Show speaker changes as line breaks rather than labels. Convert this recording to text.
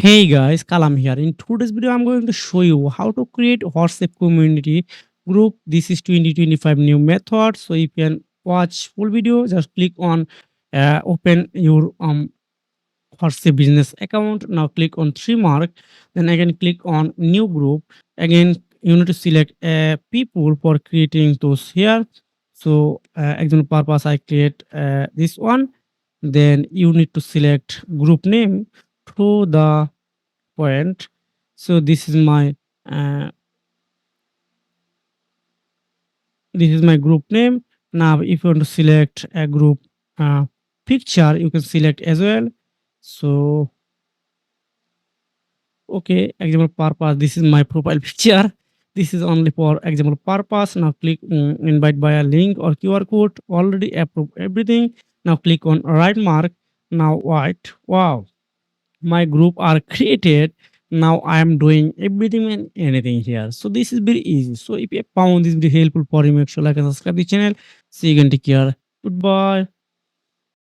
Hey guys, Kalam here. In today's video, I'm going to show you how to create WhatsApp community group. This is 2025 new method. So if you can watch full video, just click on open your WhatsApp business account. Now click on three mark. Then again click on new group. Again you need to select people for creating those here. So example purpose I create this one. Then you need to select group name through the point. So uh, this is my group name. Now if you want to select a group uh, picture, you can select as well. So okay, example purpose, this is my profile picture. This is only for example purpose. Now click invite by a link or QR code. Already approve everything. Now click on right mark. Now white, wow, my group are created. Now I am doing everything and anything here. So this is very easy. So if you found this very helpful for you, make sure like and subscribe the channel. See you again, take care, goodbye.